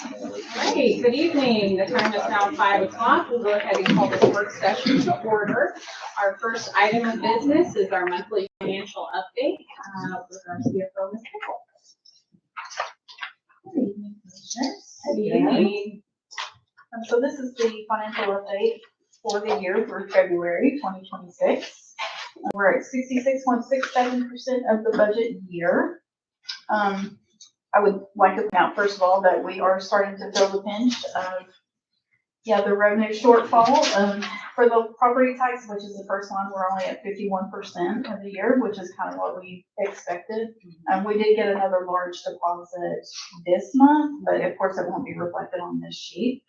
Hey, good evening. The time is now 5 o'clock. We'll go ahead and call this work session to order. Our first item of business is our monthly financial update with our CFO, Ms. Pickle. Good evening, Commissioners. Good evening. So this is the financial update for the year through February 2026. We're at 66.67% of the budget year. I would like to point out, first of all, that we are starting to feel the pinch of, the revenue shortfall. For the property tax, which is the first one, we're only at 51% of the year, which is kind of what we expected. We did get another large deposit this month, but of course it won't be reflected on this sheet.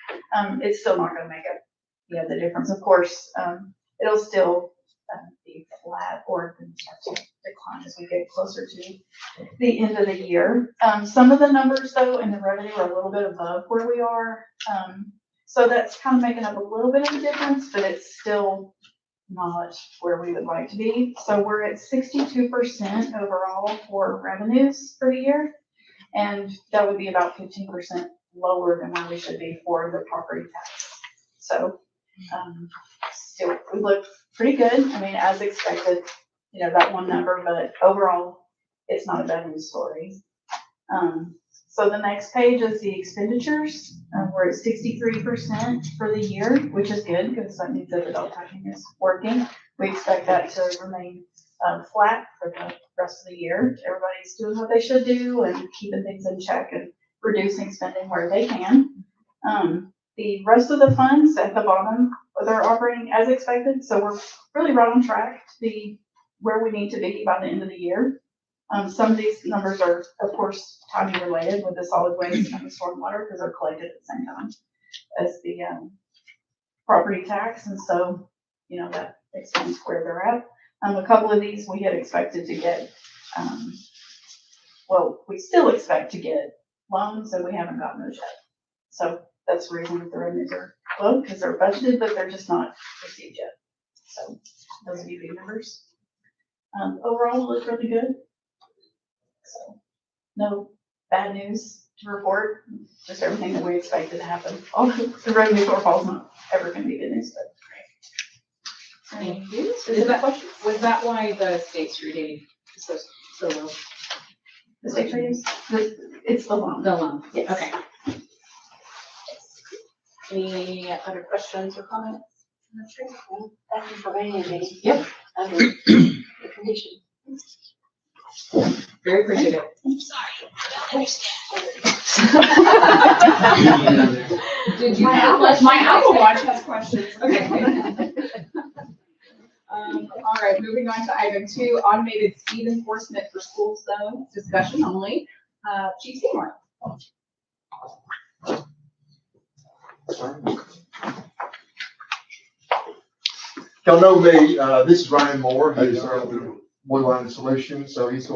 It's still not gonna make up, the difference. Of course, it'll still be flat or start to decline as we get closer to the end of the year. Some of the numbers though in the revenue are a little bit above where we are. So that's kind of making up a little bit of the difference, but it's still not where we would like to be. So we're at 62% overall for revenues for the year. And that would be about 15% lower than where we should be for the property tax. So still, we look pretty good. I mean, as expected, that one number, but overall, it's not a bad news story. So the next page is the expenditures. We're at 63% for the year, which is good because that means that the dog packing is working. We expect that to remain flat for the rest of the year. Everybody's doing what they should do and keeping things in check and reducing spending where they can. The rest of the funds at the bottom, they're operating as expected. So we're really right on track to be where we need to be by the end of the year. Some of these numbers are, of course, timing related with the solid waste and the stormwater because they're collected at the same time as the property tax. And so, that explains where they're at. A couple of these we had expected to get, we still expect to get loans and we haven't gotten those yet. So that's the reason that the revenues are low because they're budgeted, but they're just not received yet. So those are the numbers. Overall, it looks really good. So no bad news to report, just everything that we expected to happen. All the revenue shortfall is not ever going to be good news, but Thank you. Was that why the State Street aid is so low? the state trees, it's the loan. The loan. Yes. Okay. Any other questions or comments? Thank you for bringing me. Yep. Under the condition. Very appreciative. Did you have my Apple Watch has questions? Okay. All right, moving on to item 2, automated speed enforcement for school zones, discussion only. Chief Seymour. Y'all know me, this is Ryan Moore, who's with Woodline Solutions, so he's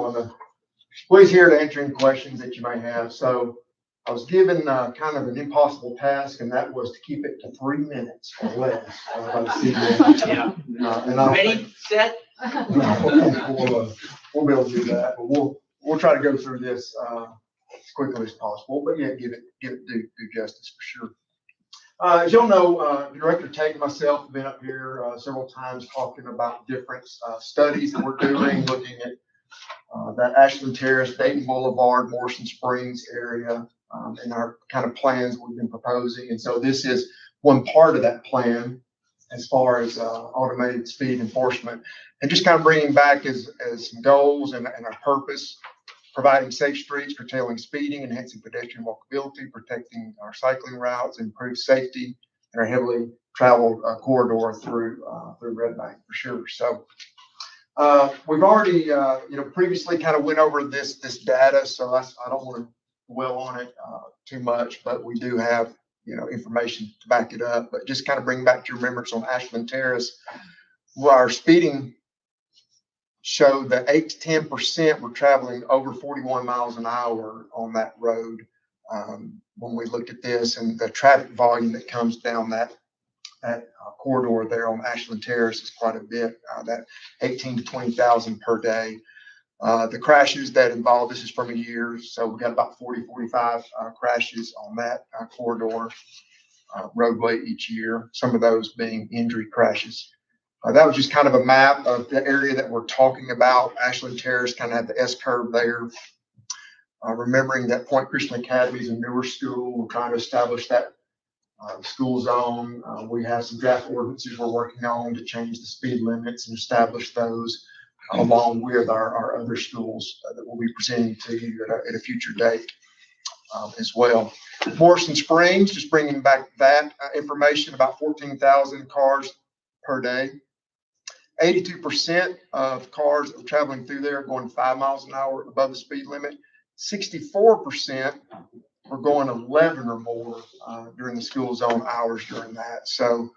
here to answer any questions that you may have. So I was given kind of an impossible task, and that was to keep it to 3 minutes or less. By the CEO. And Ready, set? We'll be able to do that, but we'll try to go through this as quickly as possible. But yeah, give it due justice for sure. As y'all know, Director Tate and myself have been up here several times talking about different studies that we're doing, looking at that Ashland Terrace, Dayton Boulevard, Morrison Springs area, and our kind of plans we've been proposing. And so this is one part of that plan as far as automated speed enforcement, and just kind of bringing back as some goals and our purpose. Providing safe streets, curtailing speeding, enhancing pedestrian walkability, protecting our cycling routes, improve safety in our heavily traveled corridor through Red Bank for sure. So we've already, previously kind of went over this data, so I don't want to dwell on it too much, but we do have, information to back it up. But just kind of bring back to your remembrance on Ashland Terrace, where our speeding showed that 8 to 10% were traveling over 41 miles an hour on that road when we looked at this, and the traffic volume that comes down that corridor there on Ashland Terrace is quite a bit, that 18 to 20,000 per day. The crashes that involved, this is from a year, so we got about 40, 45 crashes on that corridor roadway each year, some of those being injury crashes. That was just kind of a map of the area that we're talking about. Ashland Terrace kind of had the S curve there. Remembering that Point Christian Academy is a newer school, we're trying to establish that school zone. We have some draft ordinances we're working on to change the speed limits and establish those along with our other schools that we'll be presenting to you at a future date as well. Morrison Springs, just bringing back that information, about 14,000 cars per day. 82% of cars that are traveling through there are going 5 miles an hour above the speed limit. 64% are going 11 or more during the school zone hours during that. So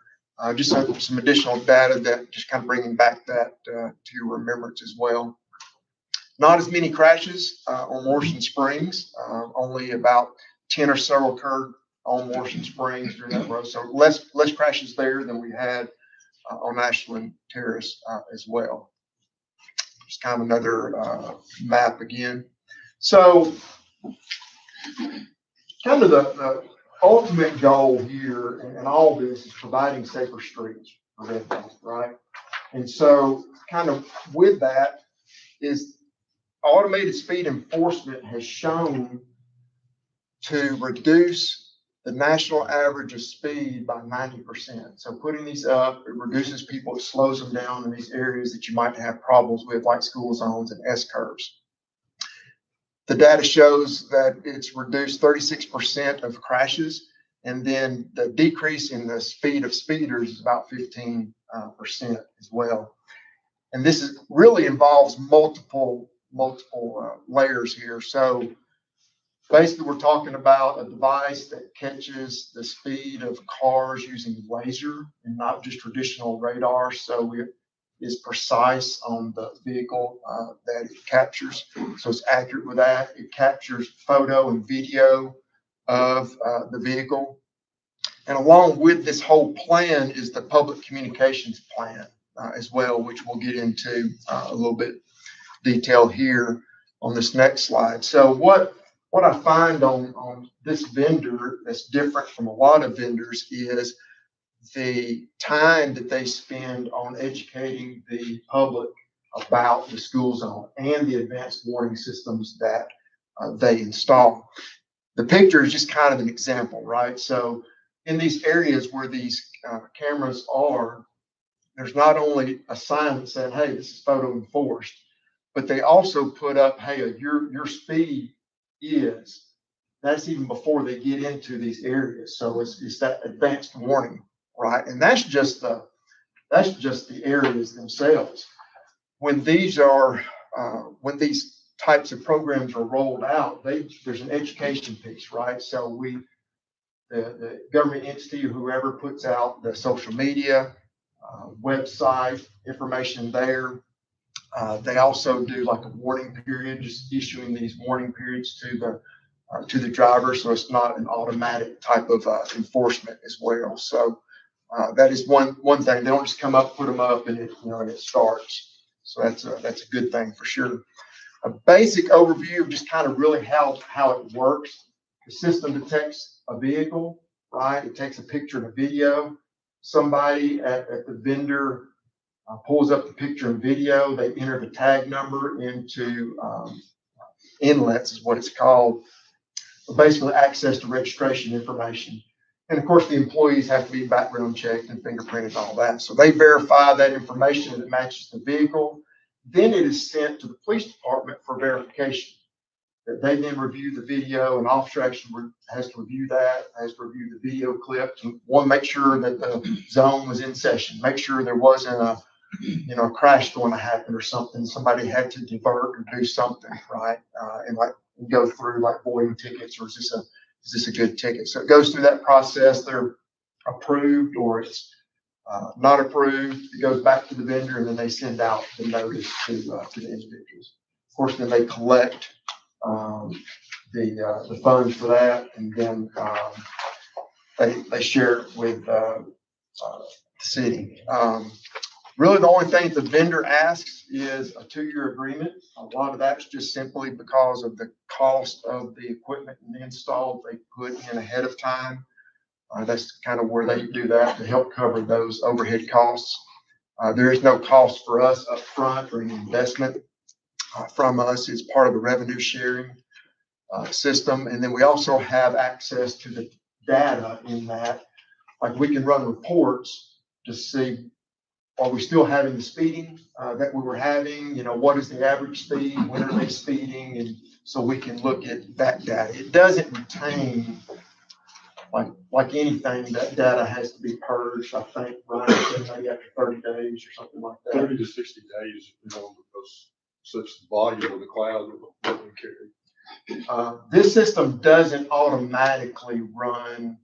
just some additional data that just kind of bringing back that to your remembrance as well. Not as many crashes on Morrison Springs, only about 10 or so occurred on Morrison Springs during that road. So less crashes there than we had on Ashland Terrace as well. Just kind of another map again. So kind of the ultimate goal here in all this is providing safer streets for residents, right? And so kind of with that is automated speed enforcement has shown to reduce the national average of speed by 90%. So putting these up, it reduces people, it slows them down in these areas that you might have problems with, like school zones and S curves. The data shows that it's reduced 36% of crashes, and then the decrease in the speed of speeders is about 15% as well. And this really involves multiple layers here. So basically, we're talking about a device that catches the speed of cars using laser and not just traditional radar. So it is precise on the vehicle that it captures. So it's accurate with that. It captures photo and video of the vehicle. And along with this whole plan is the public communications plan as well, which we'll get into a little bit detail here on this next slide. So what I find on this vendor that's different from a lot of vendors is the time that they spend on educating the public about the school zone and the advanced warning systems that they install. The picture is just kind of an example, right? So in these areas where these cameras are, there's not only a sign that said, hey, this is photo enforced, but they also put up, hey, your speed is. That's even before they get into these areas. So it's that advanced warning, right? And that's just the areas themselves. When these types of programs are rolled out, there's an education piece, right? So the government entity or whoever puts out the social media, website information there. They also do like a warning period, just issuing these warning periods to the driver, so it's not an automatic type of enforcement as well. So that is one thing. They don't just come up, put them up, and it starts. So that's a good thing for sure. A basic overview of just kind of really how it works. The system detects a vehicle, right? It takes a picture and a video. Somebody at the vendor pulls up the picture and video. They enter the tag number into inlets is what it's called. Basically access to registration information. And of course, the employees have to be background checked and fingerprinted and all that. So they verify that information that matches the vehicle. Then it is sent to the police department for verification. They then review the video, and officer actually has to review that, has to review the video clips, and make sure that the zone was in session, make sure there wasn't a crash going to happen or something. Somebody had to divert or do something, right? And go through like voiding tickets, or is this a good ticket? So it goes through that process. They're approved or it's not approved. It goes back to the vendor, and then they send out the notice to the individuals. Of course, then they collect the funds for that, and then they share it with the city. Really, the only thing the vendor asks is a 2-year agreement. A lot of that's just simply because of the cost of the equipment and the install they put in ahead of time. That's kind of where they do that to help cover those overhead costs. There is no cost for us up front or any investment from us. It's part of the revenue sharing system. And then we also have access to the data in that, like we can run reports to see, are we still having the speeding that we were having? You know, what is the average speed? When are they speeding? And so we can look at that data. It doesn't retain, like anything, that data has to be purged. I think Ryan said maybe after 30 days or something like that. 30 to 60 days, because such the volume of the cloud that we carry. This system doesn't automatically run,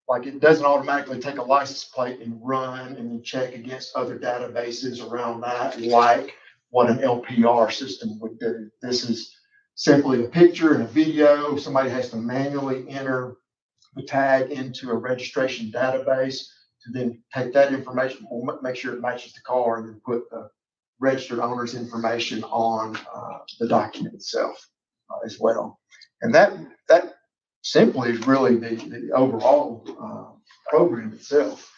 like it doesn't automatically take a license plate and run and then check against other databases around that, like what an LPR system would do. This is simply a picture and a video. Somebody has to manually enter the tag into a registration database to then take that information, we'll make sure it matches the car, and then put the registered owner's information on the document itself as well. And that simply is really the overall program itself.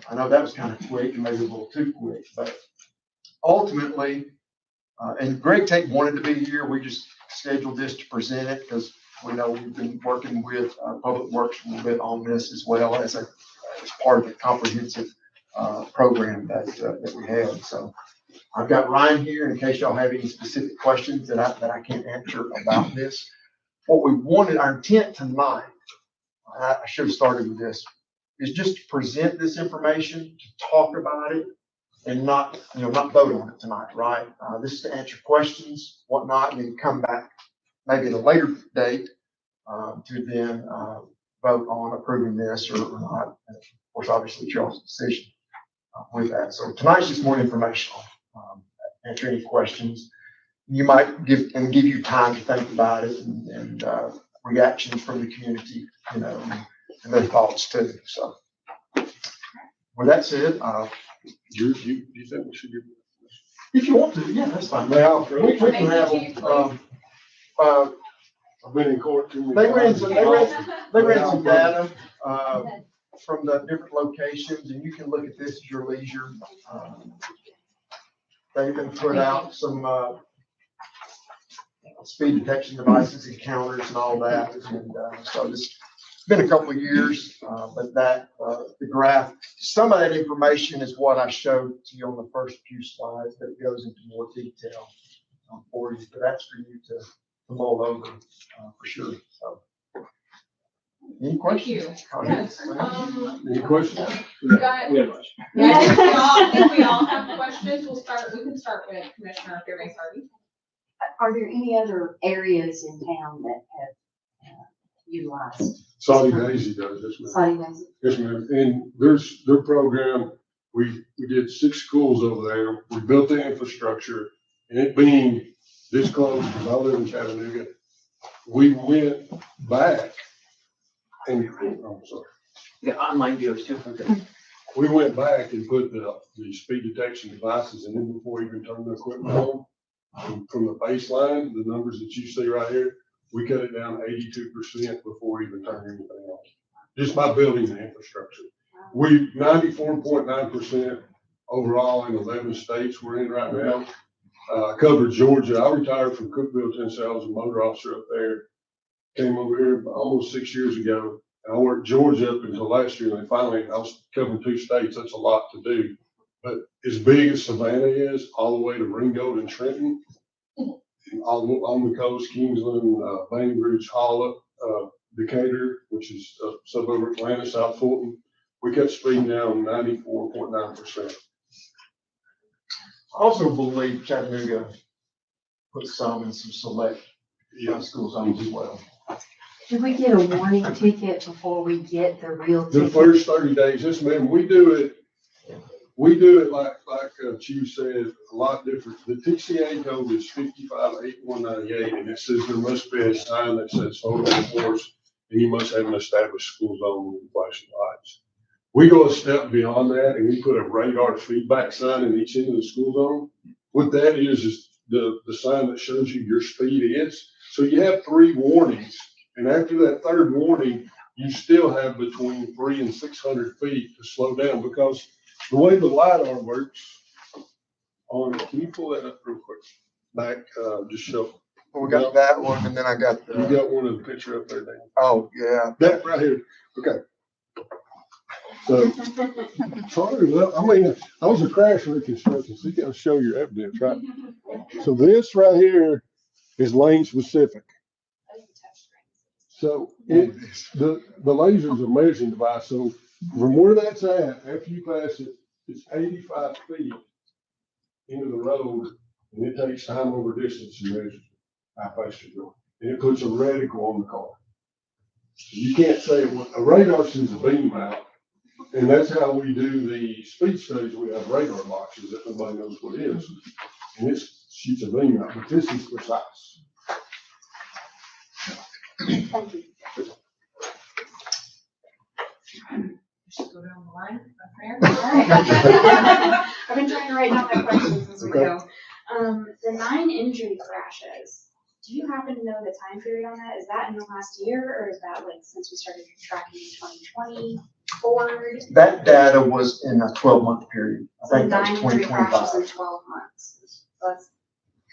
I know that was kind of quick and maybe a little too quick, but ultimately, and Greg Tate wanted to be here. We just scheduled this to present it because we know we've been working with Public Works a little bit on this as well as part of the comprehensive program that we have. So I've got Ryan here in case y'all have any specific questions that I can't answer about this. What we wanted, our intent tonight, I should have started with this, is just to present this information, to talk about it, and not vote on it tonight, right? This is to answer questions, whatnot, and then come back maybe at a later date to then vote on approving this or not. And of course, obviously, it's y'all's decision with that. So tonight's just more informational. Answer any questions. You might give you time to think about it and reactions from the community, and their thoughts too. So with that said, You think we should give? if you want to, yeah, that's fine. Now, We can have them. I've been in court too many They ran times. some data from the different locations, and you can look at this at your leisure. They even put out some speed detection devices and counters and all that. And so it's been a couple of years, but the graph, some of that information is what I showed to you on the first few slides, but it goes into more detail for you. But that's for you to mull over for sure. So, any questions? Yes, Comments? Any questions? we got, I think we all have questions. We can start with Commissioner Fairbanks Harvey. Are there any other areas in town that have utilized Saudi Daisy does, yes, ma'am. Saudi Daisy? Yes, ma'am. And their program, we did 6 schools over there. We built the infrastructure, and it being this close, because I live in Chattanooga, we went back and, I'm sorry. The online deals too. We went back and put the speed detection devices in before we even turned the equipment on. From the baseline, the numbers that you see right here, we cut it down 82% before we even turned anything on. Just by building the infrastructure. We 94.9% overall in 11 states we're in right now. I covered Georgia. I retired from Cookeville, Tennessee. I was a motor officer up there. Came over here almost 6 years ago. And I worked Georgia up until last year. And I was covering 2 states. That's a lot to do. But as big as Savannah is, all the way to Ringgold and Trenton, and all on the coast, Kingsland, Bainbridge, Holland, Decatur, which is a suburb of Atlanta, South Fulton, we kept speeding down 94.9%. I also believe Chattanooga put some in some select school zones as well. Do we get a warning ticket before we get the real The ticket? first 30 days, yes, ma'am, we do it like Chief said, a lot different. The TCA code is 558198, and it says there must be a sign that says photo enforced, and you must have an established school zone with flashing lights. We go a step beyond that and we put a radar feedback sign in each end of the school zone. What that is the sign that shows you your speed is. So you have 3 warnings, and after that 3rd warning, you still have between 300 and 600 feet to slow down, because the way the LiDAR works on, can you pull that up real quick? Back, just show. We got that one, and then I got You got one of the picture up there, Dan? oh, yeah. That right here, okay. So, sorry, well, I mean, I was a crash reconstruction, so you gotta show your evidence, right? So this right here is lane specific. So the laser is a measuring device, so from where that's at, after you pass it, it's 85 feet into the road, and it takes time over distance to measure how fast you're going. And it puts a reticle on the car. So you can't say, a radar sends a beam out, and that's how we do the speed studies. We have radar boxes that nobody knows what it is. And it shoots a beam out, but this is precise. Thank you. Just go down the line up there. I've been trying to write down my questions as we go. The 9 injury crashes, do you happen to know the time period on that? Is that in the last year, or is that like since we started tracking in 2020 forward? That data was in a 12-month period. I So think that 9 was injury crashes 2025. in 12 months. So that's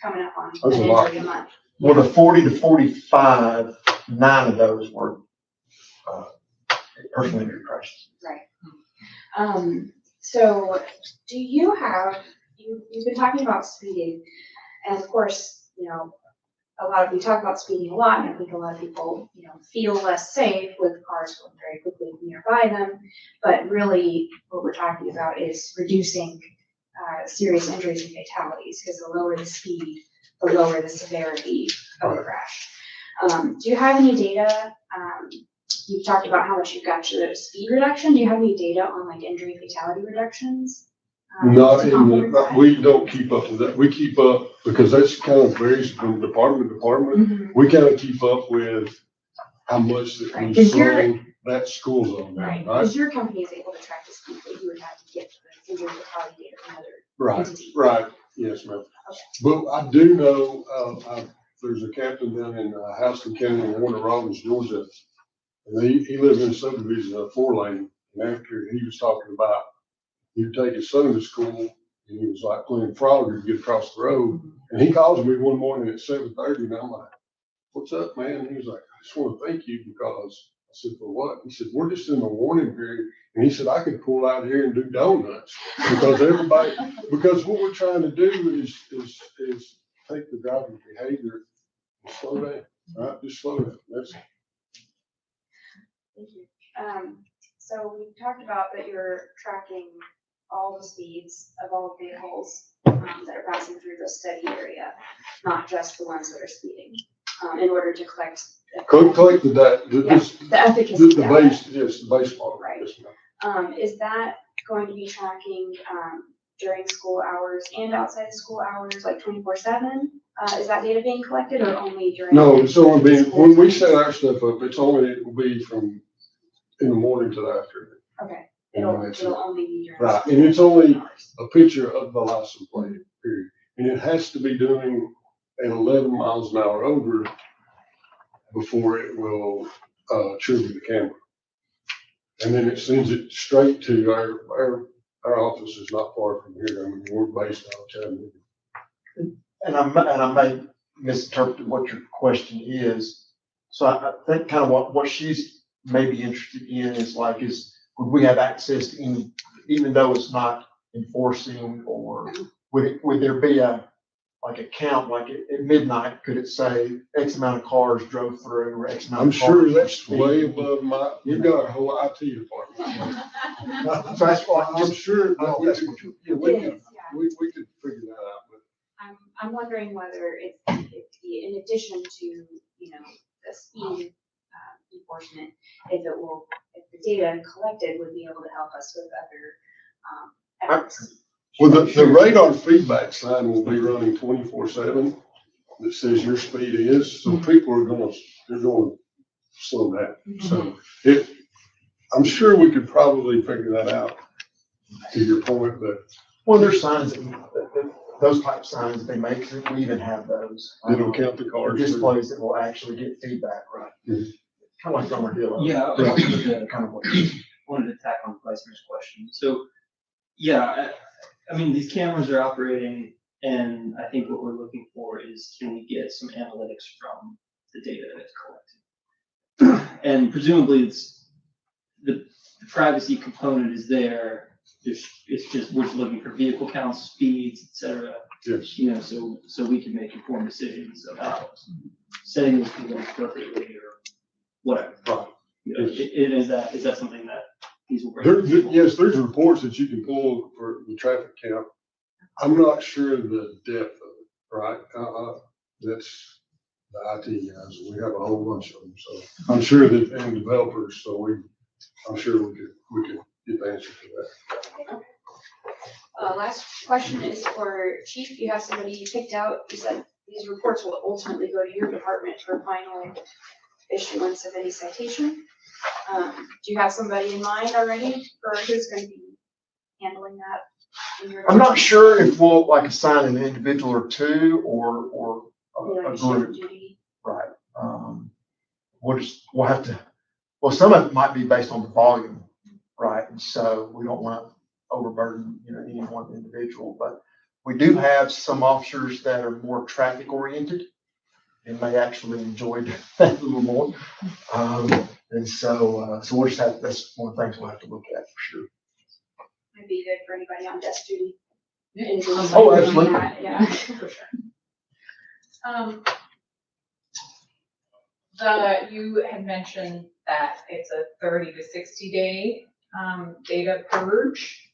coming up on That's an a lot. injury a month. Well, the 40 to 45, 9 of those were personal injury crashes. Right. So do you have, you've been talking about speeding, and of course, you know, we talk about speeding a lot, and I think a lot of people, you know, feel less safe with cars going very quickly nearby them. But really, what we're talking about is reducing serious injuries and fatalities, because the lower the speed, the lower the severity of a crash. Do you have any data? You've talked about how much you've got to the speed reduction. Do you have any data on like injury fatality reductions? Not to in complement the, that? we don't keep up with that. We keep up, because that's kind of varies from department to department. Mhm. We kind of keep up with how much that Right, we 'cause you're- slow that school zone down, Right, right? because your company is able to track the speed, but you would have to get the injury fatality data from other Right, entities. right, yes, ma'am. Okay. But I do know, there's a captain down in Houston County in Warner Robins, Georgia. And he lives in a subdivision of 4-lane, and after he was talking about, he'd take his son to school, and he was like playing Frogger to get across the road. And he calls me one morning at 7:30, and I'm like, "What's up, man?" And he was like, "I just want to thank you," because I said, "For what?" He said, "We're just in the warning period." And he said, "I could pull out here and do donuts," because what we're trying to do is take the driver's behavior and slow down, right? Just slow down. That's Thank you. So we talked about that you're tracking all the speeds of all vehicles that are passing through the study area, not just the ones that are speeding, in order to collect. collect the data, The efficacy. the data. base, yes, the base model. Right. Yes, ma'am. Is that going to be tracking during school hours and outside of school hours, like 24/7? Is that data being collected or only during? No, it's only being, when we set our stuff up, it will be from in the morning to the afternoon. Okay, And it'll that's it. only be during. Right, school and it's only hours. a picture of the license plate, period. And it has to be doing at 11 miles an hour over before it will trigger the camera. And then it sends it straight to our office is not far from here. I mean, we're based out of Chattanooga. And I may misinterpret what your question is. So I think kind of what she's maybe interested in is would we have access to any, even though it's not enforcing, or would there be a count, like at midnight, could it say X amount of cars drove through, or X amount I'm of sure cars that's speeding? way above you've got a whole IT department. So that's why I'm sure Oh, that that's we what could, you- yeah, It is, yeah. we could figure that out, but. I'm wondering whether if in addition to, you know, the speed enforcement, if the data collected would be able to help us with other efforts. Well, the radar feedback sign will be running 24/7 that says your speed is, so people they're going to slow down. So I'm sure we could probably figure that out, to your point, but Well, there's signs, those type signs they make, we even have those. they don't count the Or cars. displays that will actually get feedback, right? Mhm. Kind of like Armadillo. Yeah, I wanted to, Kind of what. wanted to tack on Vice Mayor's question. So, yeah, I mean, these cameras are operating, and I think what we're looking for is, can we get some analytics from the data that's collected? And presumably it's, the privacy component is there. It's just, we're just looking for vehicle counts, speeds, et cetera. Yes. You know, so we can make informed decisions about setting those people appropriately or whatever. Right. You know, is that something that these will bring? Yes, there's reports that you can pull for the traffic count. I'm not sure the depth of it, right? That's the IT guys. We have a whole bunch of them, so I'm sure that, and developers, I'm sure we could get the answer to that. Last question is for Chief. You have somebody you picked out. You said these reports will ultimately go to your department for final issuance of any citation. Do you have somebody in mind already for who's going to be handling that in your? I'm not sure if we'll like assign an individual or two or You know, a share group, duty. right? We'll have to, well, some of it might be based on the volume, right? And so we don't want to overburden, any one individual, but we do have some officers that are more traffic oriented and may actually enjoy that a little more. And so we'll just have, that's one of the things we'll have to look at for sure. Might be good for anybody on desk duty. Oh, absolutely. Yeah. For sure. You had mentioned that it's a 30 to 60 day, data purge.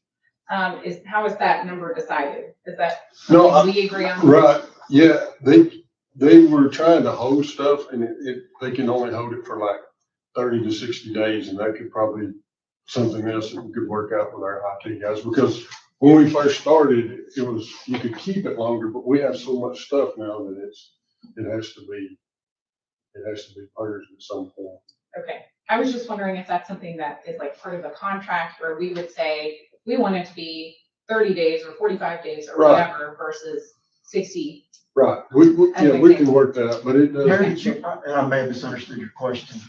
How is that number decided? Is that No, something we agree on? Right, yeah, they were trying to hold stuff and they can only hold it for like 30 to 60 days, and that could probably something else that we could work out with our IT guys, because when we first started, it was, you could keep it longer, but we have so much stuff now that it has to be purged at some point. Okay, I was just wondering if that's something that is like part of a contract where we would say, we want it to be 30 days or 45 days or Right. whatever versus 60. Right, we can work that out, but it does. Mary, and I may have misunderstood your question.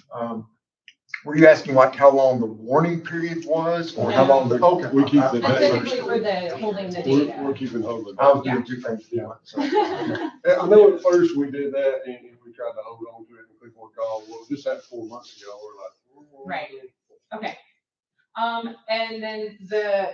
Were you asking like how long the warning period was or how long the, okay. We keep the data. Specifically for the holding the We're data. keeping hold of I was that. doing two things. Yeah. So, I know at first we did that and we tried to hold on to it, and people were calling, well, this happened 4 months ago. We're like, Right. Okay. And then the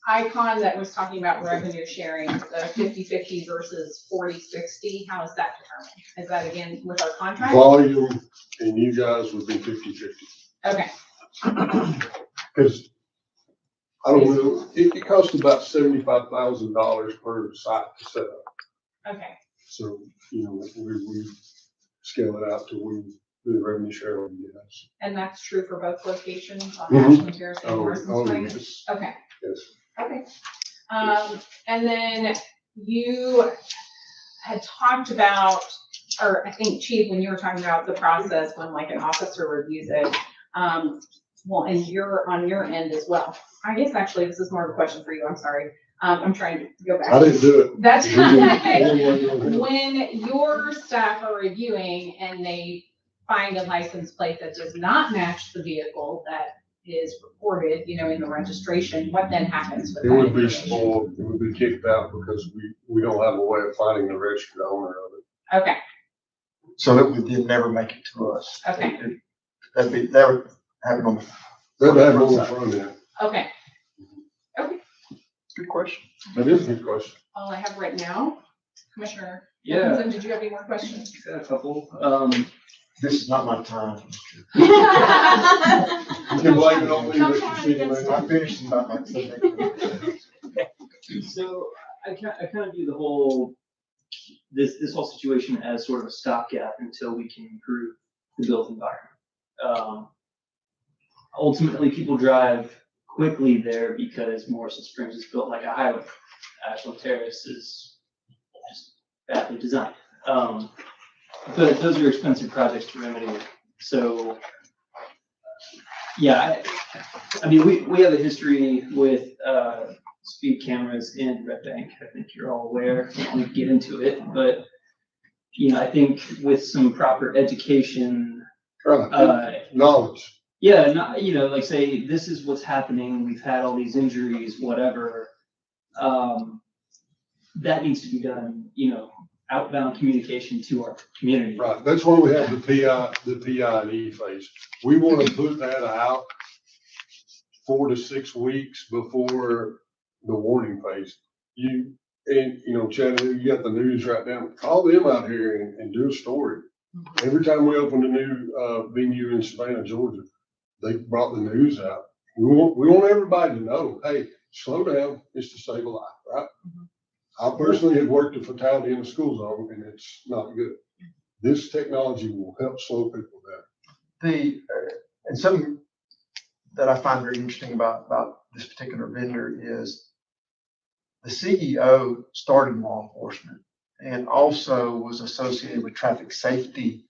icon that was talking about revenue sharing, the 50-50 versus 40-60, how is that determined? Is that again with our contract? volume, and you guys would be 50-50. Okay, Because I don't know, it costs about $75,000 per site to set up. okay, So, we scale it out to we do the revenue share with you guys. and that's true for both locations on Mhm. Ashland Terrace and Morrison Springs? Yes, Okay, yes. okay. And then you had talked about, or I think Chief, when you were talking about the process, when like an officer reviews it, well, and you're on your end as well. I guess actually this is more of a question for you, I'm sorry. I'm trying to go back. I didn't do it. That's We didn't- okay. When your staff are reviewing and they find a license plate that does not match the vehicle that is reported, in the registration, what then happens with It that would be information? spoiled, it would be kicked out because we don't have a way of finding the registered owner of it. Okay, so it would never make it to us. Okay. That would happen on the. That happened on the front end. okay. Good question. That is a good question. All I have right now, Commissioner Yeah. Wilkinson, did you have any more questions? Got a couple. This is not my time. You can blame it on me, Mr. City Manager. I finished about my subject. So I kind of view the whole, this whole situation as sort of a stopgap until we can improve the built environment. Ultimately, people drive quickly there because Morrison Springs is built like a highway. Ashland Terrace is just badly designed. But those are expensive projects to remedy. So Yeah, I mean, we have a history with, speed cameras in Red Bank. I think you're all aware. I don't want to get into it, but, you know, I think with some proper education, Right, knowledge. yeah, not, you know, like say, this is what's happening, we've had all these injuries, whatever. That needs to be done, you know, outbound communication to our community. Right, that's why we have the PI&E phase. We want to put that out 4 to 6 weeks before the warning phase. You know, Chattanooga, you got the news right now. Call them out here and do a story. Every time we open a new venue in Savannah, Georgia, they brought the news out. We want everybody to know, hey, slow down, it's to save a life, right? I personally have worked a fatality in a school zone, and it's not good. This technology will help slow people down. And something that I find very interesting about this particular vendor is the CEO started in law enforcement and also was associated with traffic safety,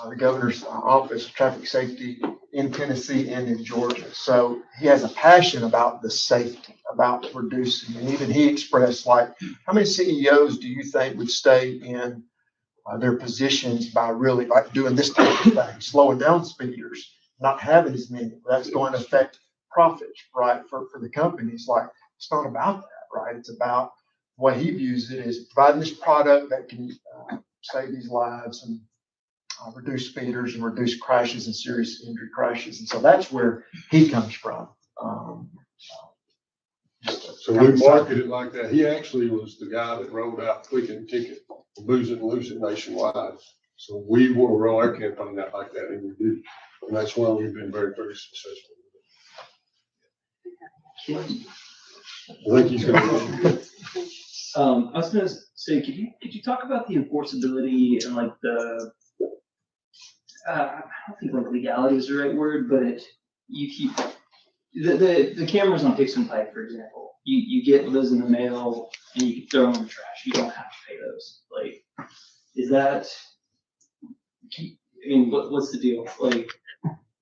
the governor's office of traffic safety in Tennessee and in Georgia. So he has a passion about the safety, about reducing, and even he expressed like, how many CEOs do you think would stay in their positions by really like doing this type of thing, slowing down speeders, not having as many? That's going to affect profits, right, for the companies. Like, it's not about that, right? It's about what he views it as providing this product that can save these lives and reduce speeders and reduce crashes and serious injury crashes. And so that's where he comes from. So we market it like that. He actually was the guy that rolled out Quick and Ticket, Booze It and Lose It nationwide. So we want to roll our campaign out like that, and we do. And that's why we've been very, very successful with it. I think he's gonna. I was gonna say, could you talk about the enforceability and like the, I don't think like legality is the right word, but you keep, the cameras on Dixon Pike, for example, you get those in the mail and you can throw them in the trash. You don't have to pay those. Like, is that, I mean, what's the deal? Like,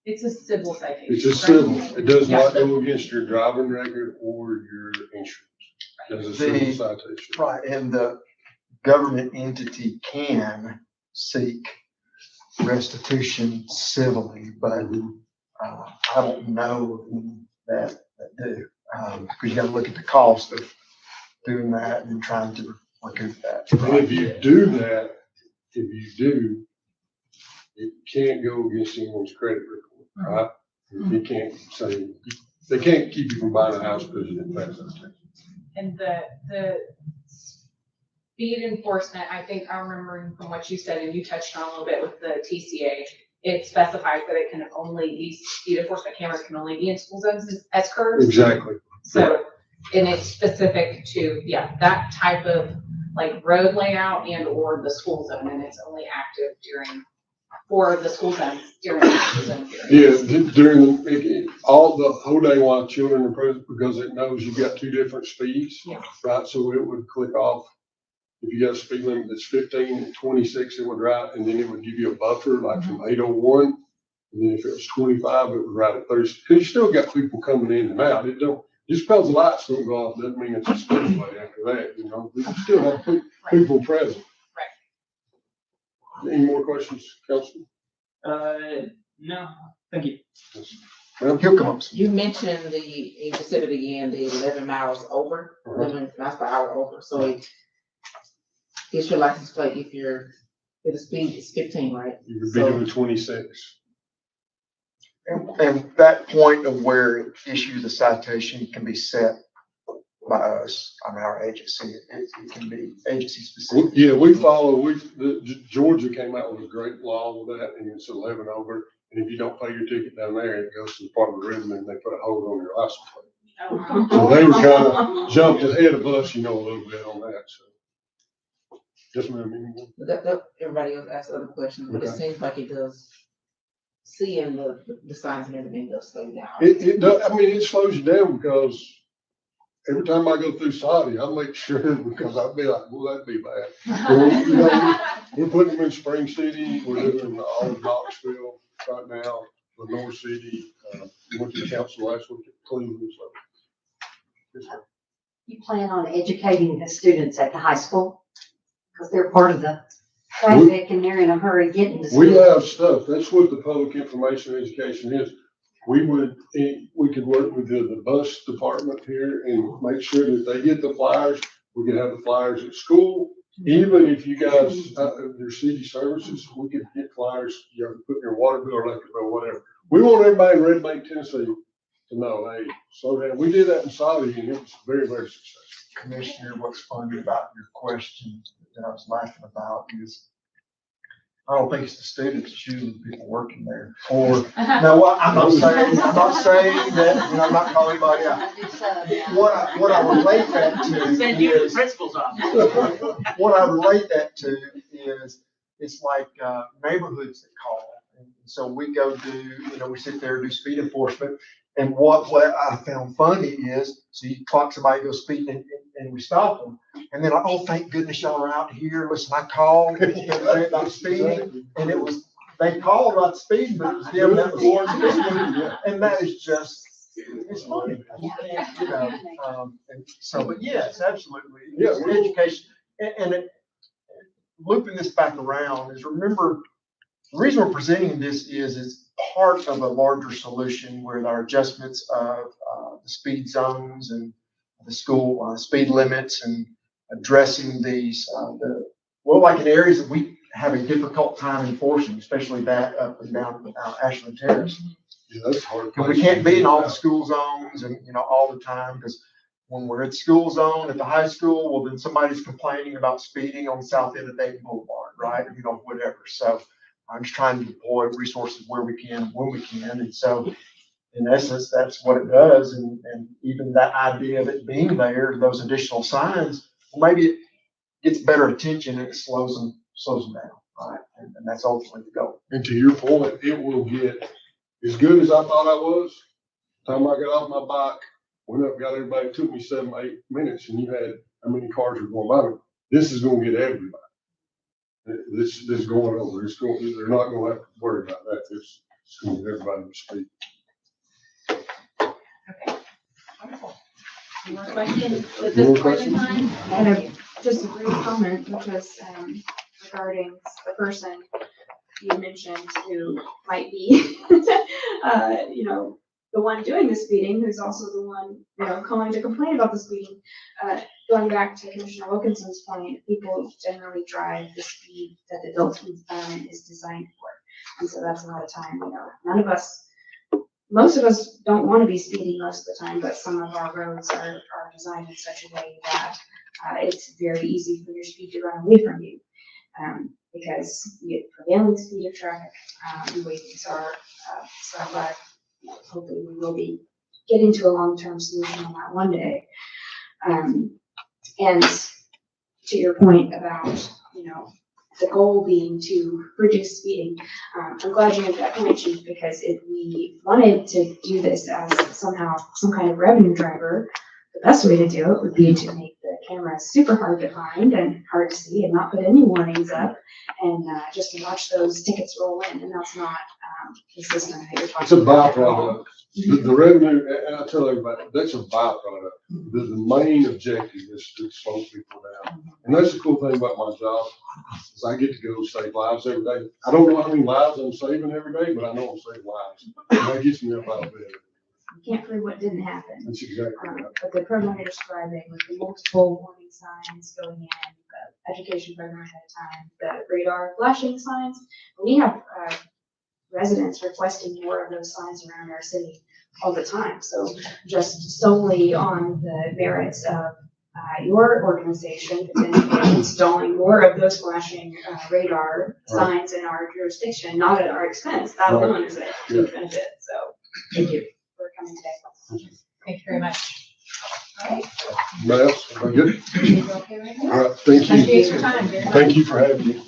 It's a civil citation. It's a civil. It does not go against your driving record or your insurance. It's a civil citation. Right, and the government entity can seek restitution civilly, but I don't know that do. Because you got to look at the cost of doing that and trying to recoup that. And if you do that, it can't go against anyone's credit report, right? You can't say, they can't keep you from buying a house because you didn't pass that test. And the speed enforcement, I think I'm remembering from what you said, and you touched on a little bit with the TCA, it specifies that it can only, these speed enforcement cameras can only be in school zones as curves. Exactly. So, and it's specific to, that type of like road layout and or the school zone, and it's only active for the school zone during the school zone period. Yeah, during the whole day while children are present, because it knows you've got 2 different speeds, right? So it would click off. If you got a speed limit that's 15 and 26, it would write, and then it would give you a buffer like from 801. And then if it was 25, it would write at 30. Because you still got people coming in and out. Just because the lights don't go off doesn't mean it's a speedway after that. You know, you still have people present. Right. Any more questions, Councilman? No, thank you. Well, he'll come up. You mentioned you said it again, the 11 miles over, 11 miles per hour over. So it's your license plate if the speed is 15, right? You would be doing 26. And that point of where it issues a citation can be set by us, our agency. It can be agency specific. Yeah, we follow, Georgia came out with a great law with that, and it's 11 over. And if you don't pay your ticket down there, it goes to the Department of Revenue and they put a hold on your license plate. So they were kind of jumped ahead of us, a little bit on that, so. Just ma'am. Everybody else asked other questions, but it seems like it does, seeing the signs and everything does slow down. It does, it slows you down because every time I go through Saudi, I make sure, because I'd be like, well, that'd be bad. We're putting them in Spring City, we're doing all of Knoxville right now. Lenore City, went to council last week at Cleveland, so. Yes, sir. You plan on educating the students at the high school? Because they're part of the We- traffic and they're in a hurry getting to We school. have stuff, that's what the public information education is. We could work with the bus department here and make sure that they get the flyers. We could have the flyers at school. Even if you guys, your city services, we could get flyers, you know, put in your water bill, electric bill, whatever. We want everybody in Red Bank, Tennessee to know, hey, slow down. We did that in Saudi and it was very, very successful. Commissioner, what's funny about your question that I was laughing about is, I don't think it's the students, it's usually the people working there. Or, no, I'm not saying that, you know, I'm not calling anybody out. What I relate that Send you to the to is, principal's office. what I relate that to is, it's like, neighborhoods that call. And so we go do, you know, we sit there and do speed enforcement. And what I found funny is, so you clock somebody, goes speeding and we stop them. And then, oh, thank goodness y'all are out here. Listen, I called about speeding, and it was, they called about speeding, but it was them that was speeding. And that is just, it's funny. You know, and so, but yes, absolutely. Yeah. Education, and looping this back around is, remember, the reason we're presenting this is part of a larger solution with our adjustments of the speed zones and the school speed limits and addressing these, like in areas that we have a difficult time enforcing, especially that up and down Ashland Terrace. Yeah, that's hard. Because we can't be in all the school zones and, you know, all the time, because when we're at school zone at the high school, well, then somebody's complaining about speeding on the south end of Dayton Boulevard, right? You know, whatever. So I'm just trying to deploy resources where we can, when we can. And so in essence, that's what it does. And even that idea of it being there, those additional signs, well, maybe it gets better attention and it slows them down, right? And that's ultimately the goal. And to your point, it will get as good as I thought I was. Time I got off my bike, went up, got everybody, it took me 7-8 minutes, and you had how many cars were going by me. This is gonna get everybody. This is going over. They're not gonna have to worry about that. It's gonna get everybody to speed. Okay. Wonderful. Any more questions at More this point in questions? time? I have just a brief comment, which was, regarding the person you mentioned who might be, you know, the one doing the speeding, who's also the one, you know, calling to complain about the speeding. Going back to Commissioner Wilkinson's point, people generally drive the speed that the built environment is designed for. And so that's a lot of time, you know, most of us don't want to be speeding most of the time, but some of our roads are designed in such a way that it's very easy for your speed to run away from you. Because the prevailing speed of traffic, the way things are, so I'm glad, hopefully we will be getting to a long-term solution on that one day. And to your point about, you know, the goal being to reduce speeding, I'm glad you made that point, Chief, because if we wanted to do this as somehow some kind of revenue driver, the best way to do it would be to make the cameras super hard to find and hard to see and not put any warnings up and just to watch those tickets roll in. And that's not the system that you're It's a talking about at all. byproduct. The revenue, and I tell everybody, that's a byproduct. The main objective is to slow people down. And that's the cool thing about my job, is I get to go save lives every day. I don't know how many lives I'm saving every day, but I know I'm saving lives. And that gets me up out of bed. You can't prove what didn't happen. That's exactly right. But the program you're describing with the multiple warning signs going in, the education program ahead of time, the radar flashing signs, we have residents requesting more of those signs around our city all the time. So just solely on the merits of your organization potentially installing more of those flashing radar signs in our jurisdiction, not at our expense, that alone is a huge benefit. So thank you for coming today. Thank you very much. All right. Anybody else? Am I good? You okay right now? All right, thank Appreciate you. your time very much. Thank you for having me.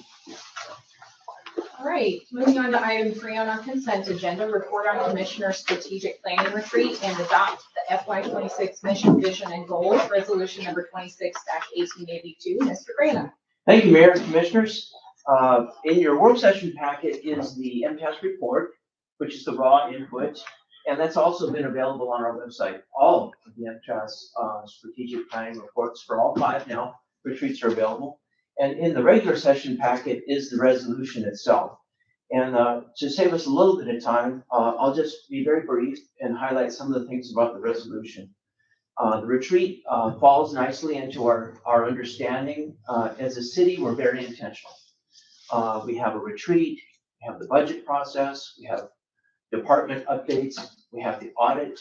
All right, moving on to item 3 on our consent agenda, report on Commissioner Strategic Planning Retreat and adopt the FY26 mission, vision, and goals, resolution number 26-1882. Mr. Grana. Thank you, Mayor and Commissioners. In your work session packet is the MTS report. which is the raw input. And that's also been available on our website. All of the MTS strategic planning reports for all 5 now retreats are available. And in the regular session packet is the resolution itself. And to save us a little bit of time, I'll just be very brief and highlight some of the things about the resolution. The retreat falls nicely into our understanding. As a city, we're very intentional. We have a retreat, we have the budget process, we have department updates, we have the audit,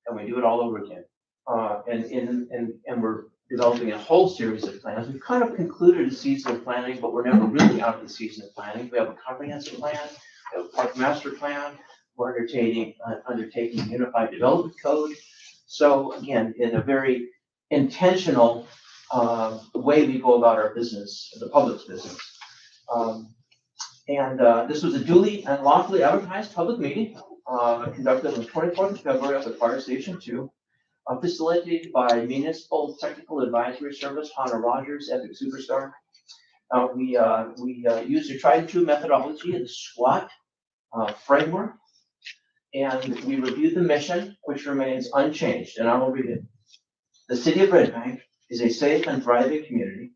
and we do it all over again. And we're developing a whole series of plans. We've kind of concluded a season of planning, but we're never really out of the season of planning. We have a comprehensive plan, we have a park master plan, we're undertaking a unified development code. So again, in a very intentional way we go about our business, the public's business. This was a duly and lawfully advertised public meeting conducted on the 24th of February at the Fire Station 2, facilitated by Municipal Technical Advisory Service, Hannah Rogers, Epic Superstar. We used a tried and true methodology of the SWOT framework, and we reviewed the mission, which remains unchanged, and I will read it. The City of Red Bank is a safe and thriving community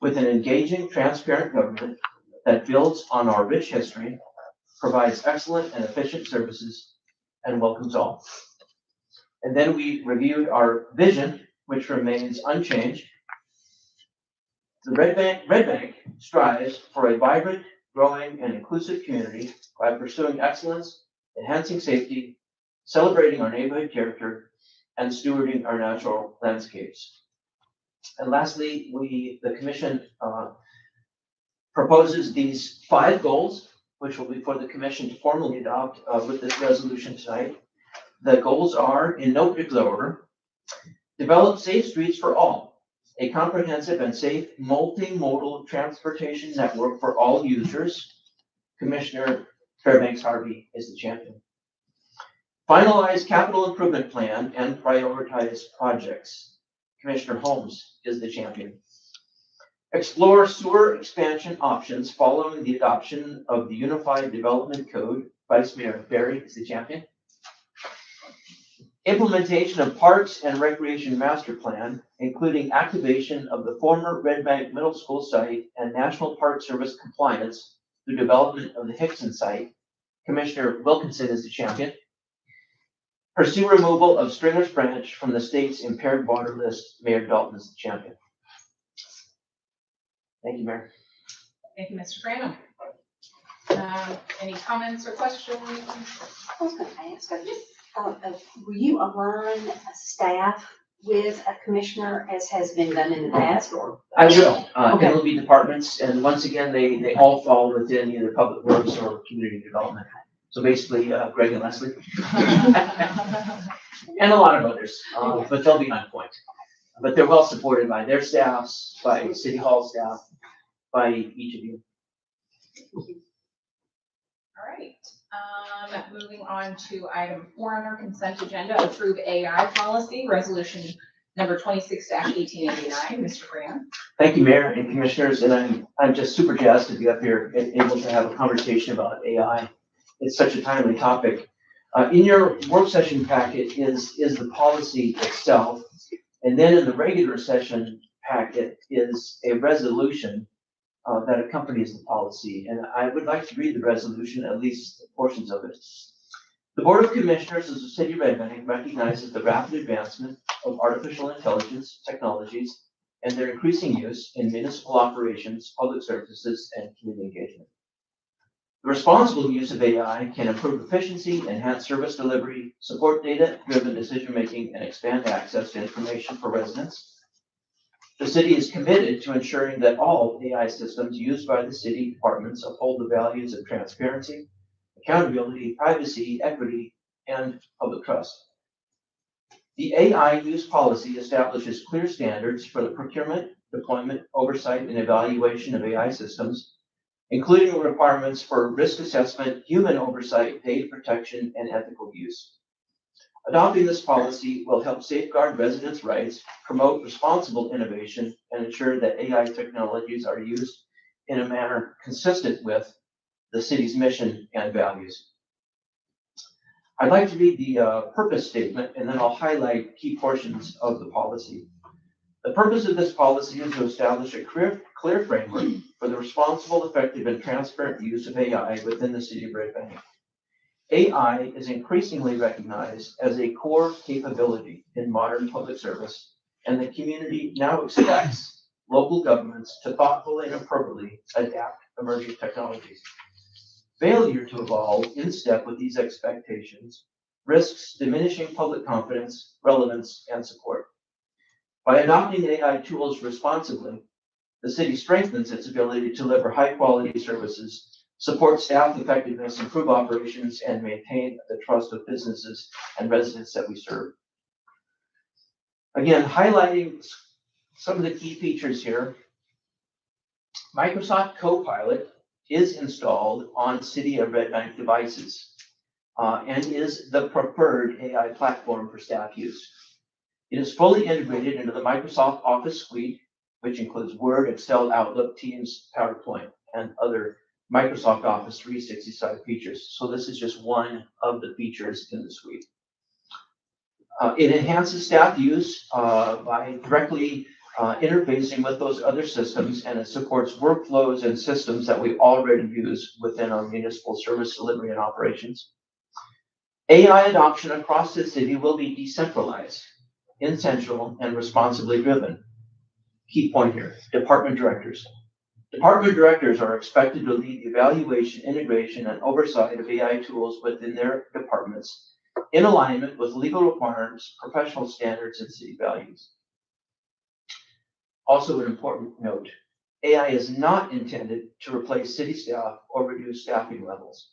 with an engaging, transparent government that builds on our rich history, provides excellent and efficient services, and welcomes all. And then we reviewed our vision, which remains unchanged. The Red Bank strives for a vibrant, growing, and inclusive community by pursuing excellence, enhancing safety, celebrating our neighborhood character, and stewarding our natural landscapes. And lastly, the commission proposes these 5 goals, which will be for the commission to formally adopt with this resolution tonight. The goals are, in no particular order: develop safe streets for all, a comprehensive and safe multimodal transportation network for all users. Commissioner Fairbanks Harvey is the champion. Finalize capital improvement plan and prioritize projects. Commissioner Holmes is the champion. Explore sewer expansion options following the adoption of the Unified Development Code. Vice Mayor Berry is the champion. Implementation of Parks and Recreation Master Plan, including activation of the former Red Bank Middle School site and National Park Service compliance through development of the Hickson site. Commissioner Wilkinson is the champion. Pursue removal of Stringer's Branch from the state's impaired water list. Mayor Dalton is the champion. Thank you, Mayor. Thank you, Mr. Graham. Any comments or questions? I was going to ask, I just thought of, will you align a staff with a commissioner as has been done in the past, or? I will. Okay. It'll be departments, and once again, they all fall within either public works or community development. So basically, Greg and Leslie. And a lot of others, but they'll be on point. But they're well supported by their staffs, by City Hall staff, by each of you. All right. Moving on to item 4 on our consent agenda, approve AI policy, resolution number 26-1889. Mr. Graham. Thank you, Mayor and Commissioners, and I'm just super jazzed to be up here and able to have a conversation about AI. It's such a timely topic. In your work session packet is the policy itself, and then in the regular session packet is a resolution that accompanies the policy. And I would like to read the resolution, at least portions of it. The Board of Commissioners of the City of Red Bank recognizes the rapid advancement of artificial intelligence technologies and their increasing use in municipal operations, public services, and community engagement. The responsible use of AI can improve efficiency, enhance service delivery, support data-driven decision-making, and expand access to information for residents. The city is committed to ensuring that all AI systems used by the city departments uphold the values of transparency, accountability, privacy, equity, and public trust. The AI use policy establishes clear standards for the procurement, deployment, oversight, and evaluation of AI systems, including requirements for risk assessment, human oversight, data protection, and ethical use. Adopting this policy will help safeguard residents' rights, promote responsible innovation, and ensure that AI technologies are used in a manner consistent with the city's mission and values. I'd like to read the purpose statement, and then I'll highlight key portions of the policy. The purpose of this policy is to establish a clear framework for the responsible, effective, and transparent use of AI within the city of Red Bank. AI is increasingly recognized as a core capability in modern public service, and the community now expects local governments to thoughtfully and appropriately adapt emerging technologies. Failure to evolve in step with these expectations risks diminishing public confidence, relevance, and support. By adopting AI tools responsibly, the city strengthens its ability to deliver high-quality services, support staff effectiveness, improve operations, and maintain the trust of businesses and residents that we serve. Again, highlighting some of the key features here. Microsoft Copilot is installed on City of Red Bank devices and is the preferred AI platform for staff use. It is fully integrated into the Microsoft Office suite, which includes Word, Excel, Outlook, Teams, PowerPoint, and other Microsoft Office 365 features. So this is just one of the features in the suite. It enhances staff use by directly interfacing with those other systems, and it supports workflows and systems that we already use within our municipal service delivery and operations. AI adoption across the city will be decentralized, intentional, and responsibly driven. Key point here, department directors. Department directors are expected to lead the evaluation, integration, and oversight of AI tools within their departments in alignment with legal requirements, professional standards, and city values. Also an important note, AI is not intended to replace city staff or reduce staffing levels.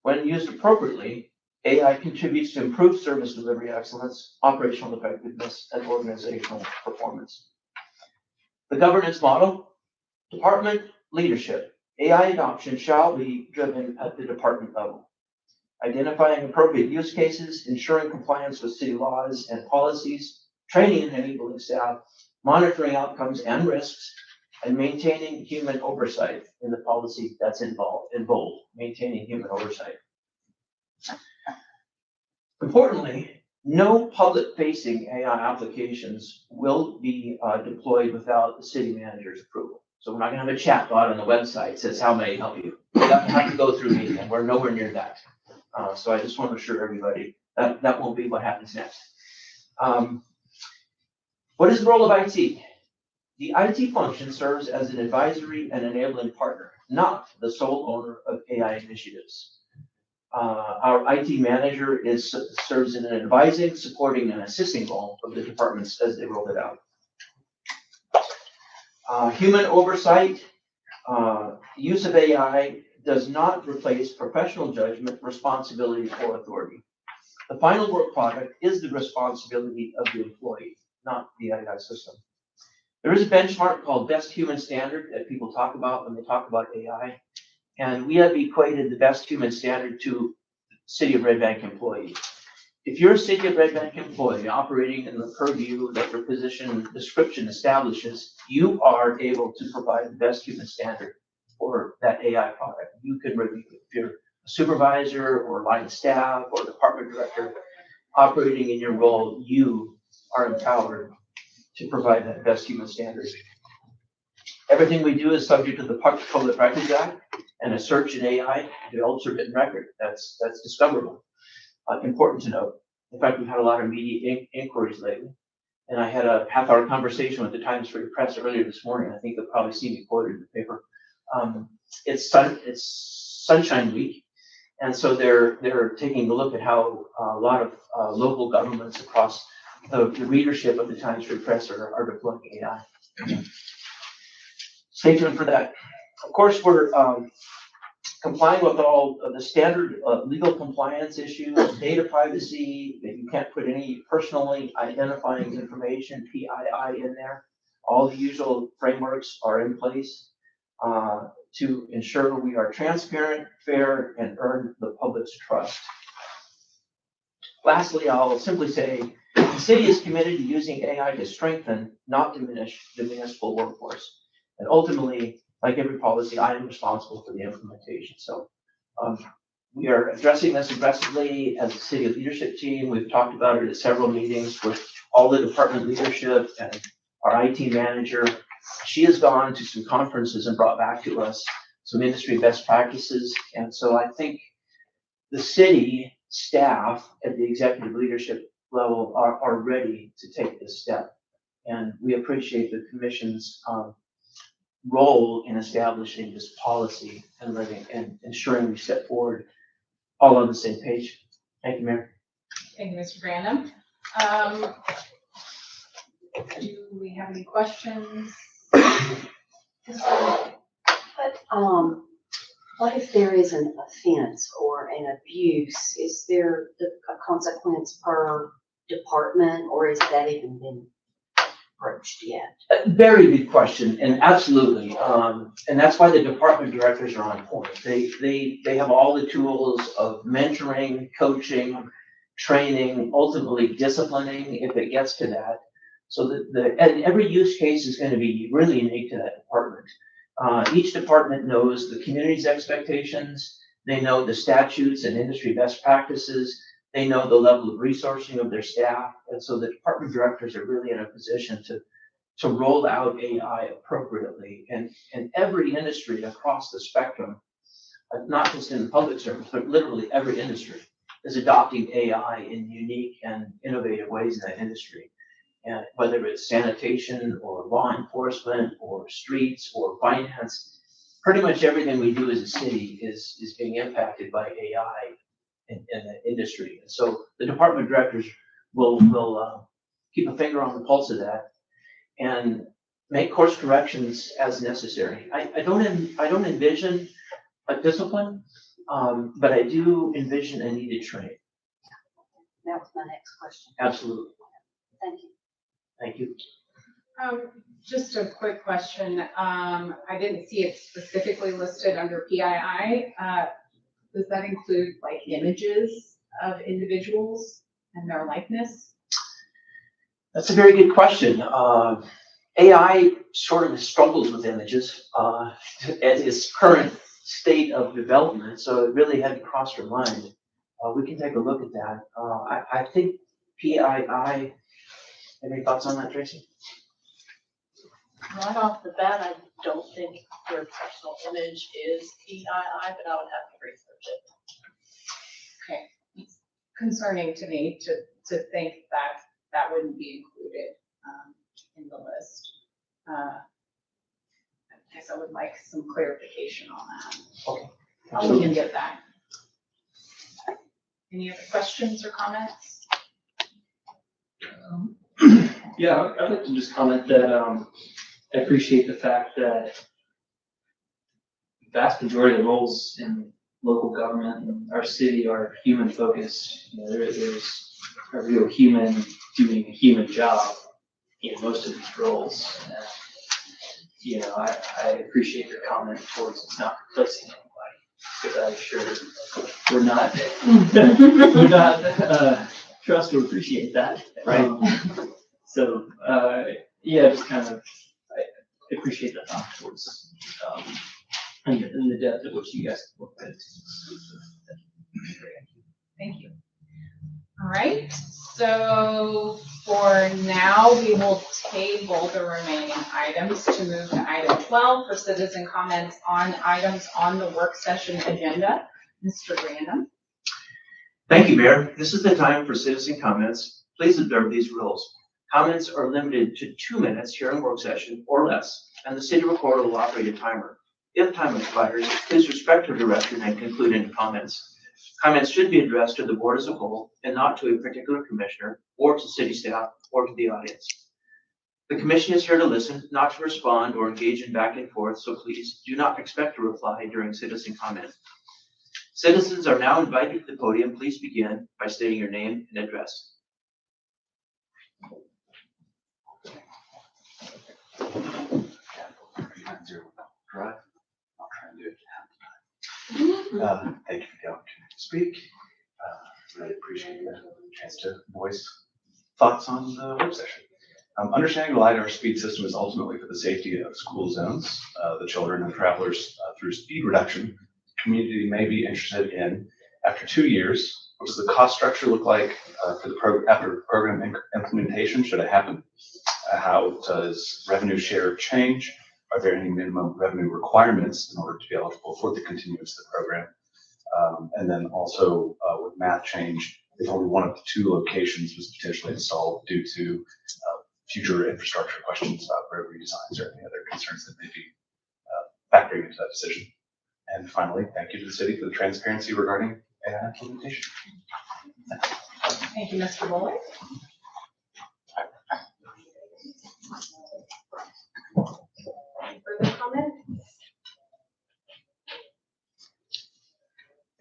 When used appropriately, AI contributes to improved service delivery excellence, operational effectiveness, and organizational performance. The governance model, department leadership. AI adoption shall be driven at the department level. Identifying appropriate use cases, ensuring compliance with city laws and policies, training and enabling staff, monitoring outcomes and risks, and maintaining human oversight in the policy that's involved, in bold, maintaining human oversight. Importantly, no public-facing AI applications will be deployed without the city manager's approval. So we're not going to have a chat bot on the website that says, "How may I help you?" That have to go through me, and we're nowhere near that. So I just want to assure everybody that that won't be what happens next. What is the role of IT? The IT function serves as an advisory and enabling partner, not the sole owner of AI initiatives. Our IT manager serves in an advising, supporting, and assisting role of the departments as they roll it out. Human oversight, use of AI does not replace professional judgment, responsibility, or authority. The final work product is the responsibility of the employee, not the AI system. There is a benchmark called Best Human Standard that people talk about when they talk about AI, and we have equated the Best Human Standard to City of Red Bank employee. If you're a City of Red Bank employee operating in the purview that your position description establishes, you are able to provide the best human standard for that AI product. You can review it. If you're a supervisor or line of staff or department director operating in your role, you are empowered to provide that best human standard. Everything we do is subject to the Public Records Act, and a search in AI develops a written record. That's discoverable. Important to note. In fact, we've had a lot of media inquiries lately, and I had a half-hour conversation with the Times Free Press earlier this morning. I think you'll probably see me quoted in the paper. It's Sunshine Week, and so they're taking a look at how a lot of local governments across the readership of the Times Free Press are deploying AI. Stay tuned for that. Of course, we're complying with all of the standard legal compliance issues, data privacy, that you can't put any personally identifying information, PII, in there. All the usual frameworks are in place to ensure we are transparent, fair, and earn the public's trust. Lastly, I'll simply say the city is committed to using AI to strengthen, not diminish, the municipal workforce. And ultimately, like every policy, I am responsible for the implementation. So We are addressing this aggressively as a city leadership team. We've talked about it at several meetings with all the department leadership and our IT manager. She has gone to some conferences and brought back to us some industry best practices. And so I think the city staff at the executive leadership level are ready to take this step. And we appreciate the commission's role in establishing this policy and ensuring we step forward all on the same page. Thank you, Mayor. Thank you, Mr. Brandon. Do we have any questions? What if there is an offense or an abuse? Is there a consequence per department, or has that even been approached yet? A very good question, and absolutely. And that's why the department directors are on point. They have all the tools of mentoring, coaching, training, ultimately disciplining if it gets to that. So and every use case is going to be really unique to that department. Each department knows the community's expectations. They know the statutes and industry best practices. They know the level of resourcing of their staff. And so the department directors are really in a position to roll out AI appropriately. And every industry across the spectrum, not just in the public service, but literally every industry is adopting AI in unique and innovative ways in that industry. And whether it's sanitation or law enforcement or streets or finance, pretty much everything we do as a city is being impacted by AI in the industry. And so the department directors will keep a finger on the pulse of that and make course corrections as necessary. I don't envision a discipline, but I do envision a needed training. That was my next question. Absolutely. Thank you. Thank you. Just a quick question. I didn't see it specifically listed under PII. Does that include like images of individuals and their likeness? That's a very good question. AI sort of struggles with images at its current state of development, so it really hadn't crossed your mind. We can take a look at that. I think PII. Any thoughts on that, Tracy? Right off the bat, I don't think your personal image is PII, but I would have to research it. Okay, it's concerning to me to think that that wouldn't be included in the list. I guess I would like some clarification on that. Okay. We can get that. Any other questions or comments? Yeah, I'd like to just comment that I appreciate the fact that the vast majority of roles in local government and our city are human focused. You know, there's a real human doing a human job in most of these roles. And, you know, I appreciate your comment towards not replacing anybody, because I'm sure we're not trust to appreciate that. Right. So, yeah, just kind of, I appreciate the thought towards, and the depth at which you guys looked at it. Thank you. All right, so for now, we will table the remaining items to move to item 12 for citizen comments on items on the work session agenda. Mr. Brandon. Thank you, Mayor. This is the time for citizen comments. Please observe these rules. Comments are limited to 2 minutes here in work session or less, and the city recorder will operate a timer. If time expires, please respect your direction and conclude into comments. Comments should be addressed to the board as a whole and not to a particular commissioner or to city staff or to the audience. The commission is here to listen, not to respond or engage in back and forth, so please do not expect a reply during citizen comment. Citizens are now invited to the podium. Please begin by stating your name and address. Right. I'll try and do it. Thank you for the opportunity to speak. Really appreciate the chance to voice thoughts on the work session. Understanding the LiDAR speed system is ultimately for the safety of school zones, the children and travelers through speed reduction. The community may be interested in After 2 years, what does the cost structure look like for the after program implementation? Should it happen? How does revenue share change? Are there any minimum revenue requirements in order to be eligible for the continuance of the program? And then also with math change, if only one of the 2 locations was potentially installed due to future infrastructure questions about road redesigns or any other concerns that may be factoring into that decision. And finally, thank you to the city for the transparency regarding AI implementation. Thank you, Mr. Bullock. Any further comments?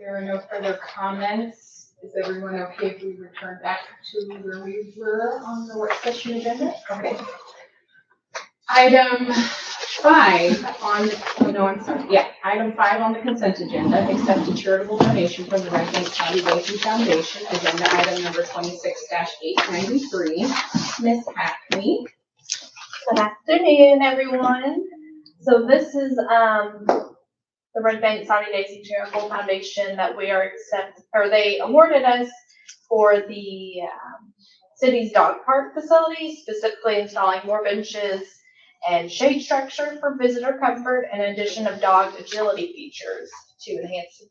There are no further comments. Is everyone okay if we return back to where we were on the work session agenda? Okay. Item 5 on, oh no, I'm sorry. Yeah, item 5 on the consent agenda, accept a charitable donation from the Red Bank County Basin Foundation, agenda item number 26-893. Ms. Hackney. Good afternoon, everyone. So this is the Red Bank Saudi Daisy Charitable Foundation that we are they awarded us for the city's dog park facility, specifically installing more benches and shade structure for visitor comfort and addition of dog agility features to enhance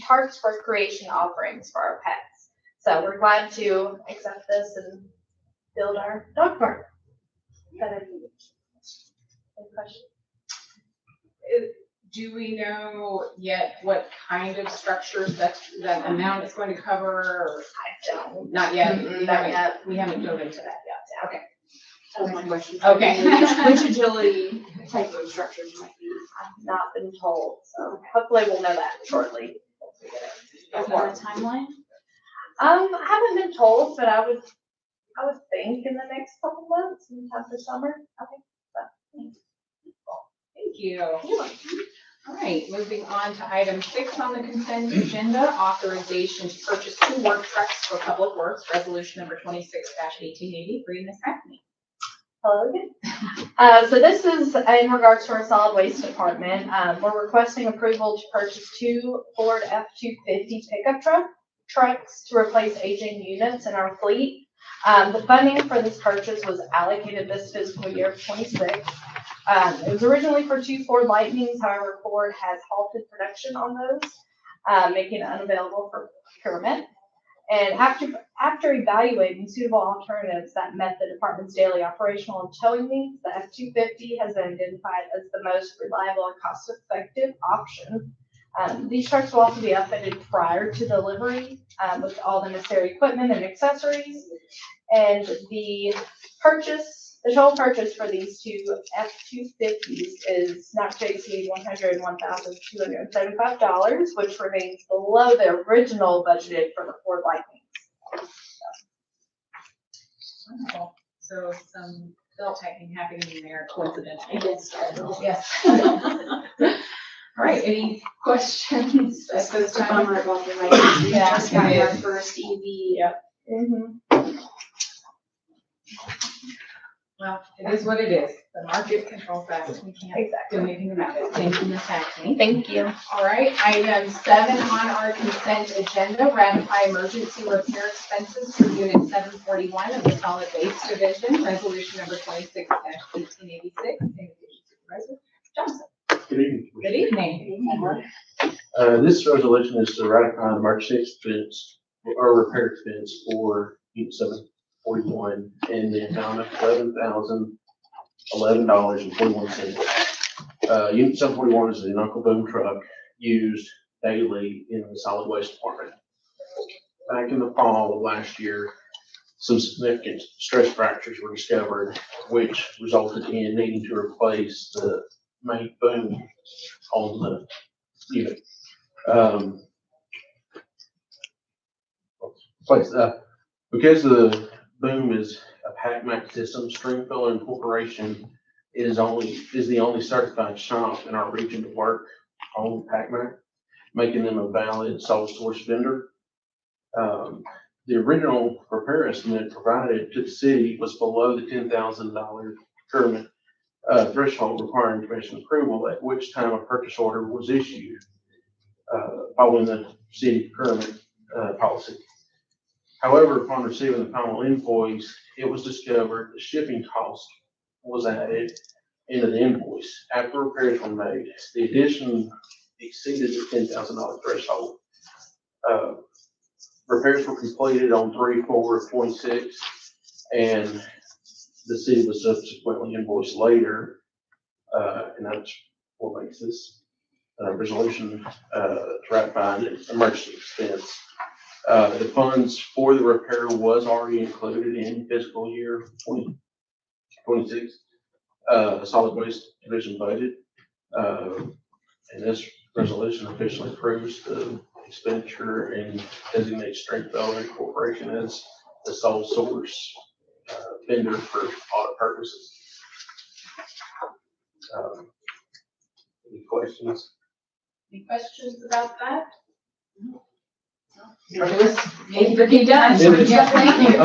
parks recreation offerings for our pets. So we're glad to accept this and build our dog park. Any questions? Do we know yet what kind of structures that amount is going to cover? Or I don't. not yet. Mm-hmm. We haven't dove into that yet. Okay. That was my question. Okay. Which agility type of structures might be? I've not been told, so hopefully we'll know that shortly. Is there a timeline? I haven't been told, but I would think in the next couple months, sometime this summer. Okay. Thank you. All right, moving on to item 6 on the consent agenda, authorization to purchase 2 work trucks for Public Works, resolution number 26-1883. Ms. Hackney. Hello again. So this is in regards to our solid waste department. We're requesting approval to purchase 2 Ford F-250 pickup trucks to replace aging units in our fleet. The funding for this purchase was allocated this fiscal year 26. It was originally for 2 Ford Lightnings, however, Ford has halted production on those, making it unavailable for procurement. And after evaluating suitable alternatives that met the department's daily operational and towing needs, the F-250 has been identified as the most reliable and cost-effective option. These trucks will also be outfitted prior to delivery with all the necessary equipment and accessories. And the total purchase for these 2 F-250s is not to exceed $101,275, which remains below the original budgeted for the Ford Lightning. Wonderful. So some belt tightening happening in there coincidentally. Yes. All right, any questions at this It's a time? bummer about the lights. We Yeah, just got it our is. first EV. Yep. Well, it is what it is. The market controls that. We can't do anything about it. Thank you, Ms. Hackney. Thank you. All right, item 7 on our consent agenda, ratify emergency repair expenses for Unit 741 of the Solid Waste Division, resolution number 26-1886. Supervisor Johnson. Good evening. Good evening. This resolution is to ratify an emergency expense or repair expense for Unit 741 in the amount of $11,011.41. Unit 741 is an Uncle Boom truck used daily in the solid waste department. Back in the fall of last year, some significant stress fractures were discovered, which resulted in needing to replace the main boom on the unit. Because the boom is a PacMac system, Stringfellow Incorporation is the only certified shop in our region to work on PacMac, making them a valid sole source vendor. The original repair estimate provided to the city was below the $10,000 procurement threshold requiring commission approval, at which time a purchase order was issued. Following the city procurement, policy. However, upon receiving the final invoice, it was discovered the shipping cost was added into the invoice after repairs were made. The addition exceeded the $10,000 threshold. Repairs were completed on 3/4/26, and the city was subsequently invoiced later, and that's what makes this resolution ratifying an emergency expense. The funds for the repair was already included in fiscal year 2026 solid waste division budget. And this resolution officially approves the expenditure and designates Stringfellow Corporation as the sole source vendor for audit purposes. Any questions? Any questions about that? Thank you for being done. Yeah, thank you.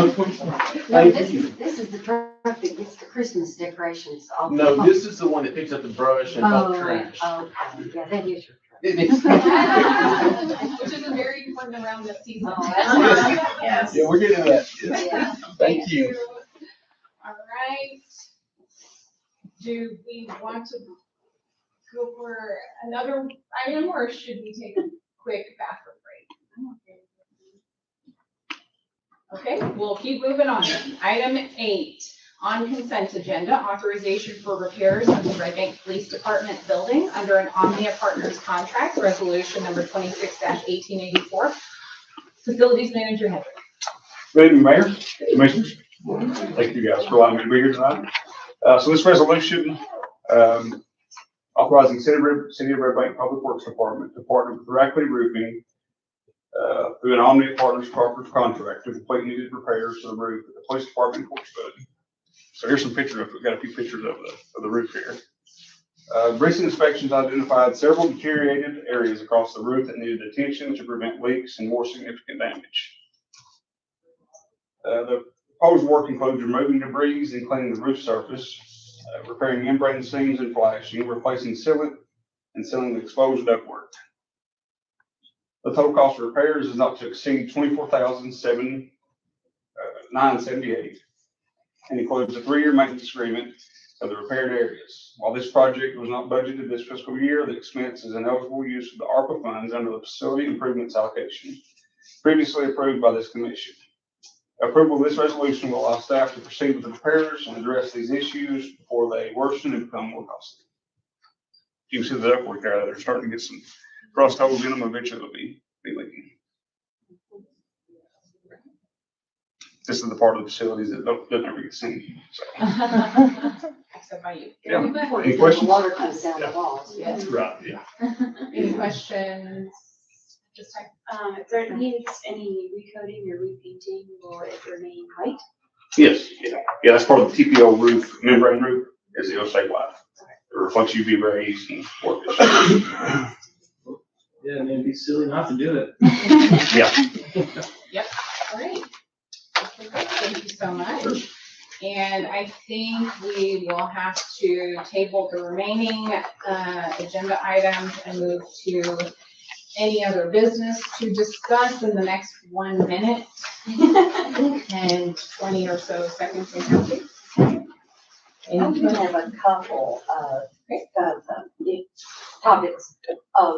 No, this is the truck that gets the Christmas decorations off. No, this is the one that picks up the brush and Oh, dump trash. okay, yeah, that is your truck. It is. Which is very important around this season. Oh, that's Yes. Yeah, we're getting that. Yeah. Thank you. All right. Do we want to go for another item or should we take a quick bathroom break? Okay, we'll keep moving on. Item 8, on consent agenda, authorization for repairs of the Red Bank Police Department building under an Omnia Partners contract, resolution number 26-1884. Facilities Manager Hendrick. Good evening, Mayor, Commissioners. Thank you guys for allowing me to be here tonight. So this resolution, authorizing City of Red Bank Public Works Department to partner with Directly Roofing through an Omnia Partners contract to complete needed repairs to the roof at the police department in Portsmouth. So here's some pictures of it. We've got a few pictures of the roof here. Recent inspections identified several deteriorated areas across the roof that needed attention to prevent leaks and more significant damage. The proposed work includes removing debris and cleaning the roof surface, repairing membrane seams and flashing, replacing sealant, and sealing the exposed ductwork. The total cost of repairs is not to exceed $24,978 and includes a 3-year maintenance agreement of the repaired areas. While this project was not budgeted this fiscal year, the expense is an eligible use of the ARPA funds under the facility improvements allocation previously approved by this commission. Approval of this resolution will allow staff to proceed with the repairs and address these issues before they worsen and become more costly. You can see the ductwork there. They're starting to get some rust holes in them. Eventually it'll be leaking. This is the part of the facilities that don't ever get seen. So. Except by you. Yeah. Any Any questions? Water comes down the walls, yes. Right, yeah. Any questions? This time? If there needs any recoding or repainting, will it remain white? Yes, yeah. Yeah, that's part of the TPO roof, membrane roof, is it'll stay white. It reflects UV rays and work. Yeah, and it'd be silly not to do it. Yeah. Yep, all right. Okay, great. Thank you so much. And I think we will have to table the remaining agenda items and move to any other business to discuss in the next 1 minute and 20 or so seconds. I'm gonna have a couple of topics.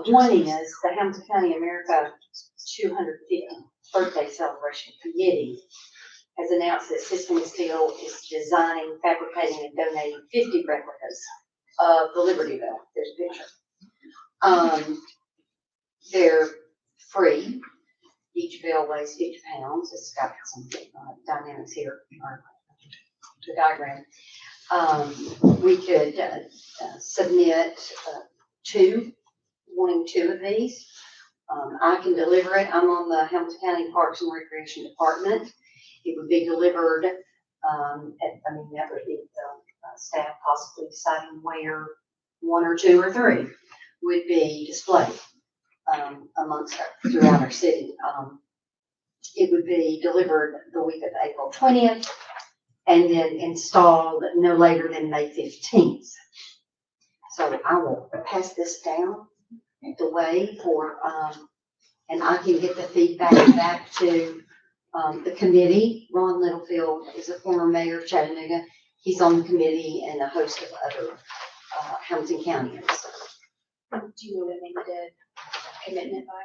One is the Hamilton County America 250th birthday celebration committee has announced that System Steel is designing, fabricating, and donating 50 replicas of the Liberty Bell. There's a picture. They're free. Each bell weighs 50 pounds. It's got some dynamics here, or the diagram. We could submit wanting two of these. I can deliver it. I'm on the Hamilton County Parks and Recreation Department. It would be delivered, that would be the staff possibly deciding where 1 or 2 or 3 would be displayed throughout our city. It would be delivered the week of April 20th and then installed no later than May 15th. So I will pass this down the way for and I can get the feedback back to, the committee. Ron Littlefield is a former mayor of Chattanooga. He's on the committee and a host of other, Hamilton Countyans. Do you know when they need a commitment by?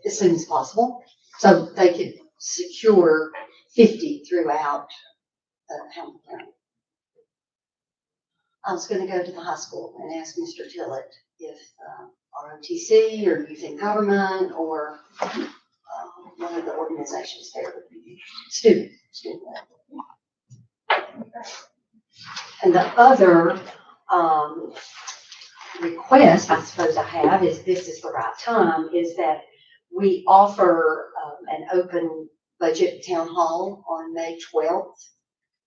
As soon as possible, so they could secure 50 throughout, Hamilton County. I was gonna go to the high school and ask Mr. Tillett if, ROTC or Youth in Government or, one of the organizations there would be student level. And the other, request I suppose I have is, this is the right time, is that we offer, an open budget town hall on May 12th.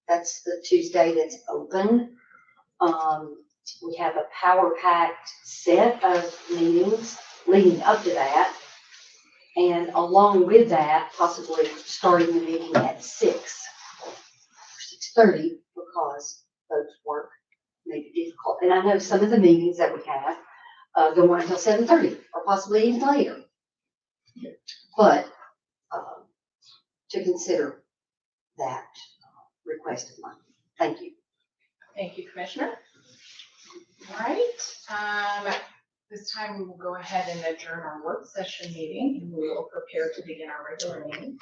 That's the Tuesday that's open. We have a power-packed set of meetings leading up to that. And along with that, possibly starting the meeting at 6:30, because folks work may be difficult. And I know some of the meetings that we have, go on until 7:30 or possibly even later. But, to consider that request of mine. Thank you. Thank you, Commissioner. All right, this time we will go ahead and adjourn our work session meeting, and we will prepare to begin our regular meeting.